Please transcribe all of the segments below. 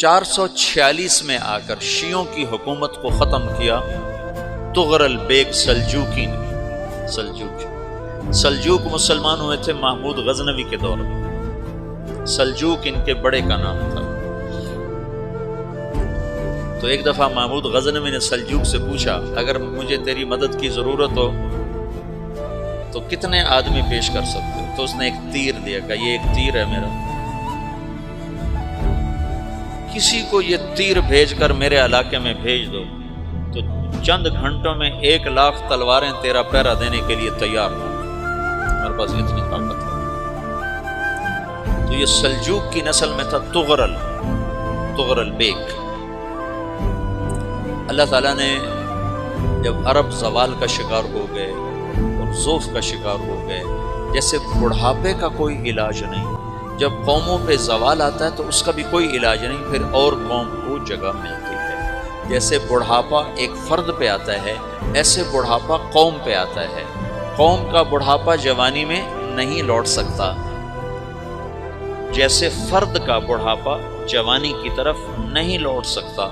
446 میں آ کر شیعوں کی حکومت کو ختم کیا طغرل بیگ سلجوقی نے۔ سلجوق مسلمان ہوئے تھے محمود غزنوی کے دور میں۔ سلجوق ان کے بڑے کا نام تھا۔ تو ایک دفعہ محمود غزنوی نے سلجوق سے پوچھا اگر مجھے تیری مدد کی ضرورت ہو تو کتنے آدمی پیش کر سکتے ہو؟ تو اس نے ایک تیر دیا، کہا یہ ایک تیر ہے میرا، کسی کو یہ تیر بھیج کر میرے علاقے میں بھیج دو تو چند گھنٹوں میں 1,00,000 تلواریں تیرا پہرا دینے کے لیے تیار ہوں، میرے پاس اتنی طاقت ہے۔ تو یہ سلجوق کی نسل میں تھا طغرل بیگ۔ اللہ تعالیٰ نے جب عرب زوال کا شکار ہو گئے اور ضعف کا شکار ہو گئے، جیسے بڑھاپے کا کوئی علاج نہیں، جب قوموں پہ زوال آتا ہے تو اس کا بھی کوئی علاج نہیں، پھر اور قوم کو جگہ ملتی ہے۔ جیسے بڑھاپا ایک فرد پہ آتا ہے، ایسے بڑھاپا قوم پہ آتا ہے۔ قوم کا بڑھاپا جوانی میں نہیں لوٹ سکتا، جیسے فرد کا بڑھاپا جوانی کی طرف نہیں لوٹ سکتا،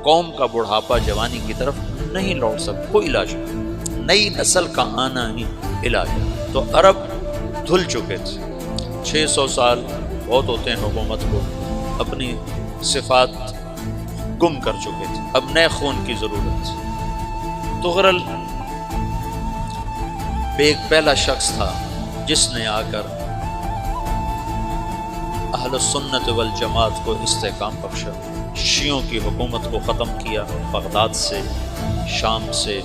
قوم کا بڑھاپا جوانی کی طرف نہیں لوٹ سکتا۔ کوئی علاج نہیں، نئی نسل کا آنا ہی علاج ہے۔ تو عرب دھل چکے تھے، 600 سال بہت ہوتے ہیں حکومت کو، اپنی صفات گم کر چکے تھے، اب نئے خون کی ضرورت تھی۔ طغرل بیگ پہلا شخص تھا جس نے آ کر اہل سنت والجماعت کو استحکام بخشا، شیعوں کی حکومت کو ختم کیا، بغداد سے، شام سے،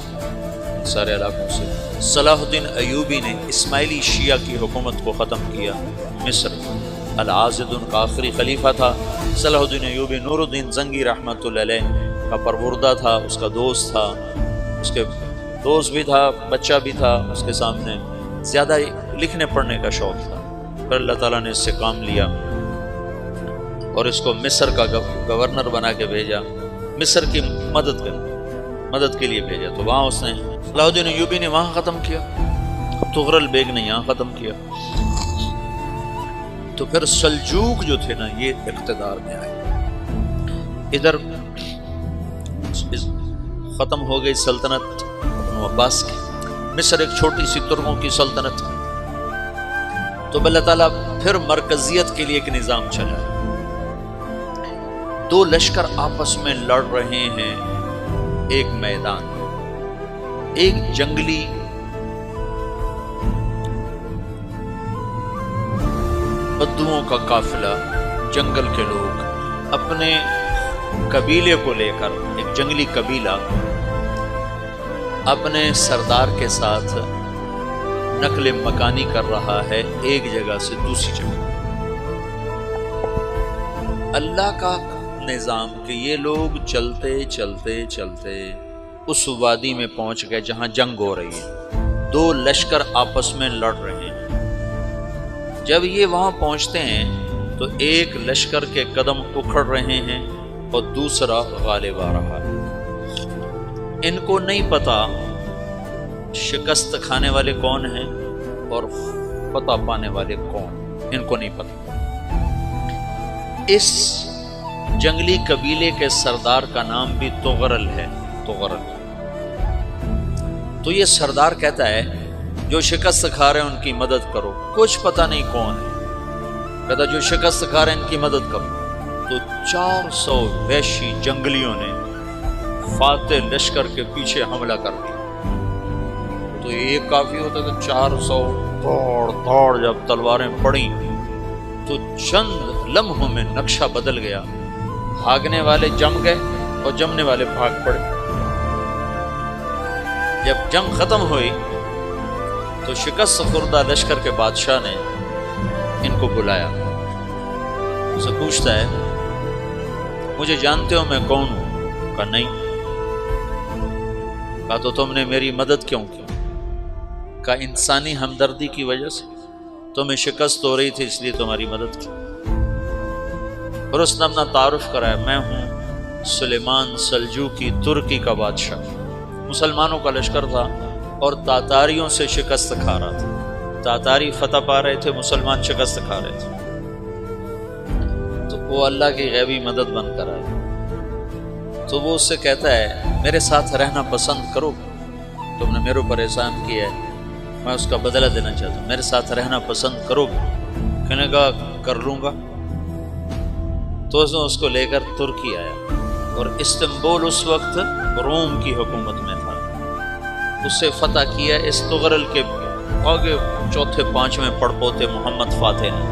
سارے علاقوں سے۔ صلاح الدین ایوبی نے اسماعیلی شیعہ کی حکومت کو ختم کیا، مصر۔ العاضد ان کا آخری خلیفہ تھا۔ صلاح الدین ایوبی نور الدین زنگی رحمۃ اللہ علیہ کا پروردہ تھا، اس کا دوست تھا، اس کے دوست بھی تھا، بچہ بھی تھا اس کے سامنے، زیادہ لکھنے پڑھنے کا شوق تھا۔ پھر اللہ تعالیٰ نے اس سے کام لیا اور اس کو مصر کا گورنر بنا کے بھیجا، مصر کی مدد کے لیے بھیجا۔ تو وہاں اس نے صلاح الدین ایوبی نے وہاں ختم کیا، طغرل بیگ نے یہاں ختم کیا۔ تو پھر سلجوق جو تھے نا یہ اقتدار میں آئے، ادھر ختم ہو گئی سلطنت ابن عباس کی، مصر ایک چھوٹی سی ترکوں کی سلطنت تھی۔ تو اللہ تعالیٰ پھر مرکزیت کے لیے ایک نظام چلا، 2 لشکر آپس میں لڑ رہے ہیں ایک میدان، ایک جنگلی بدوؤں کا قافلہ، جنگل کے لوگ اپنے قبیلے کو لے کر، ایک جنگلی قبیلہ اپنے سردار کے ساتھ نقل مکانی کر رہا ہے ایک جگہ سے دوسری جگہ۔ اللہ کا نظام کہ یہ لوگ چلتے چلتے چلتے اس وادی میں پہنچ گئے جہاں جنگ ہو رہی ہے، 2 لشکر آپس میں لڑ رہے ہیں۔ جب یہ وہاں پہنچتے ہیں تو ایک لشکر کے قدم اکھڑ رہے ہیں اور دوسرا غالب آ رہا ہے۔ ان کو نہیں پتا شکست کھانے والے کون ہیں اور فتح پانے والے کون، ان کو نہیں پتا۔ اس جنگلی قبیلے کے سردار کا نام بھی طغرل ہے، طغرل۔ تو یہ سردار کہتا ہے جو شکست کھا رہے ہیں ان کی مدد کرو، کچھ پتہ نہیں کون ہے، کہتا جو شکست کھا رہے ہیں ان کی مدد کرو۔ تو 400 وحشی جنگلیوں نے فاتح لشکر کے پیچھے حملہ کر دیا۔ تو یہ کافی ہوتا تو 400 دوڑ جب تلواریں پڑیں تو چند لمحوں میں نقشہ بدل گیا، بھاگنے والے جم گئے اور جمنے والے بھاگ پڑے۔ جب جنگ ختم ہوئی تو شکست خوردہ لشکر کے بادشاہ نے ان کو بلایا، اسے پوچھتا ہے مجھے جانتے ہو میں کون ہوں؟ کہا نہیں۔ کہا تو تم نے میری مدد کیوں کی؟ کہا انسانی ہمدردی کی وجہ سے، تمہیں شکست ہو رہی تھی اس لیے تمہاری مدد کی۔ اور اس نے اپنا تعارف کرایا، میں ہوں سلیمان سلجوقی، ترکی کا بادشاہ۔ مسلمانوں کا لشکر تھا اور تاتاریوں سے شکست کھا رہا تھا، تاتاری فتح پا رہے تھے، مسلمان شکست کھا رہے تھے۔ تو وہ اللہ کی غیبی مدد بن کر آئے، تو وہ اس سے کہتا ہے میرے ساتھ رہنا پسند کرو، تم نے میرے اوپر احسان کیا ہے، میں اس کا بدلہ دینا چاہتا ہوں، میرے ساتھ رہنا پسند کرو گے؟ کہنے کا کر لوں گا۔ تو اس کو لے کر ترکی آیا، اور استنبول اس وقت روم کی حکومت میں تھا، اسے فتح کیا اس تغرل کے آگے چوتھے پانچویں پڑپوتے محمد فاتح نے۔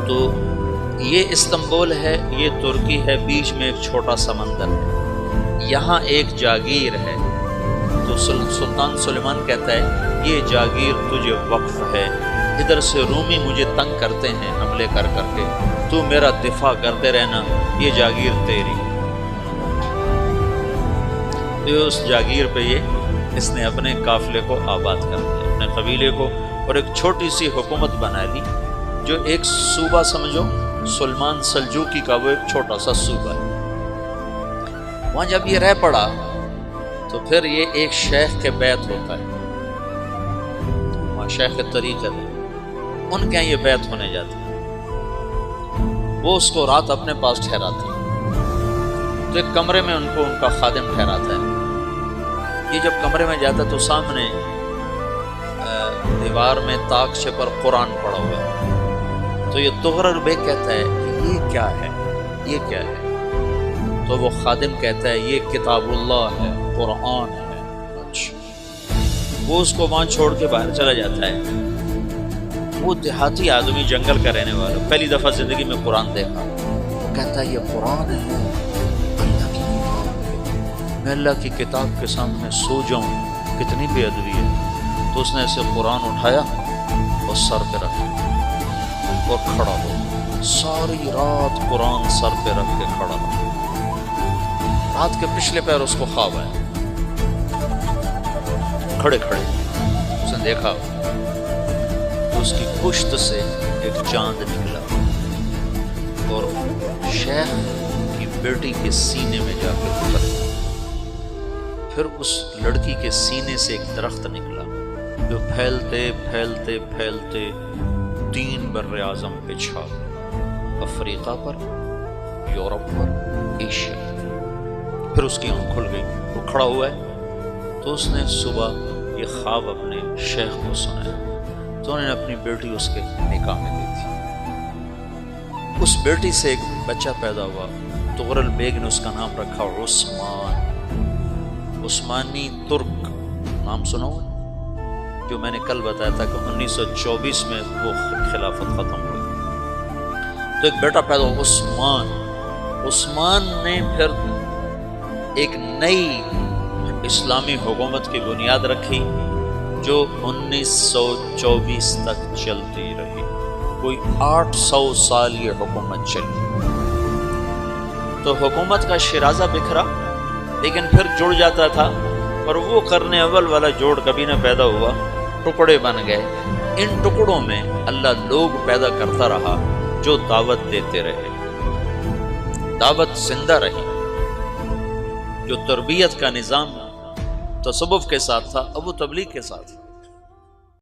تو یہ استنبول ہے، یہ ترکی ہے، بیچ میں ایک چھوٹا سمندر ہے، یہاں ایک جاگیر ہے۔ تو سلطان سلیمان کہتا ہے یہ جاگیر تجھے وقف ہے، ادھر سے رومی مجھے تنگ کرتے ہیں حملے کر کر کے، تو میرا دفاع کرتے رہنا، یہ جاگیر تیری۔ تو اس جاگیر پہ اس نے اپنے قافلے کو آباد کر دیا، اپنے قبیلے کو، اور ایک چھوٹی سی حکومت بنا لی، جو ایک صوبہ سمجھو سلمان سلجوقی کا، وہ ایک چھوٹا سا صوبہ ہے۔ وہاں جب یہ رہ پڑا تو پھر یہ ایک شیخ کے بیعت ہوتا ہے، وہاں شیخ طریقت ہے، ان کے یہاں یہ بیعت ہونے جاتی ہے، وہ اس کو رات اپنے پاس ٹھہراتے ہیں، تو ایک کمرے میں ان کو ان کا خادم ٹھہراتا ہے۔ یہ جب کمرے میں جاتا ہے تو سامنے دیوار میں تاکچے پر قرآن پڑا ہوا ہے، تو یہ تغرل بیگ کہتا ہے کہ یہ کیا ہے، یہ کیا ہے؟ تو وہ خادم کہتا ہے یہ کتاب اللہ ہے، قرآن ہے۔ اچھا، وہ اس کو وہاں چھوڑ کے باہر چلا جاتا ہے۔ وہ دیہاتی آدمی، جنگل کا رہنے والا، پہلی دفعہ زندگی میں قرآن دیکھا، وہ کہتا ہے یہ قرآن ہے، اللہ کی کتاب، میں اللہ کی کتاب کے سامنے سو جاؤں، کتنی بے ادبی ہے۔ تو اس نے اسے قرآن اٹھایا اور سر پہ رکھا اور کھڑا ہو، ساری رات قرآن سر پہ رکھ کے کھڑا ہو۔ رات کے پچھلے پہر اس کو خواب آیا، کھڑے کھڑے اس نے دیکھا تو اس کی پشت سے ایک چاند نکلا اور شیخ کی بیٹی کے سینے میں جا کے اترا۔ پھر اس لڑکی کے سینے سے ایک درخت نکلا جو پھیلتے پھیلتے پھیلتے 3 بر اعظم پہ چھا، افریقہ پر، یورپ پر، ایشیا۔ پھر اس کی آنکھ کھل گئی، وہ کھڑا ہوا ہے، تو اس نے صبح یہ خواب اپنے شیخ کو سنایا، تو انہوں نے اپنی بیٹی اس کے نکاح میں دی تھی۔ اس بیٹی سے ایک بچہ پیدا ہوا، تغرل بیگ نے اس کا نام رکھا عثمان، عثمانی ترک نام سنا ہوا، جو میں نے کل بتایا تھا کہ 1924 میں وہ خلافت ختم ہوئی۔ تو ایک بیٹا پیدا ہوا عثمان۔ عثمان نے پھر ایک نئی اسلامی حکومت کی بنیاد رکھی جو 1924 تک چلتی رہی، کوئی 800 سال یہ حکومت چلی۔ تو حکومت کا شیرازہ بکھرا، لیکن پھر جڑ جاتا تھا، اور وہ قرن اول والا جوڑ کبھی نہ پیدا ہوا، ٹکڑے بن گئے۔ ان ٹکڑوں میں اللہ لوگ پیدا کرتا رہا جو دعوت دیتے رہے، دعوت زندہ رہی۔ جو تربیت کا نظام تصوف کے ساتھ تھا، اب وہ تبلیغ کے ساتھ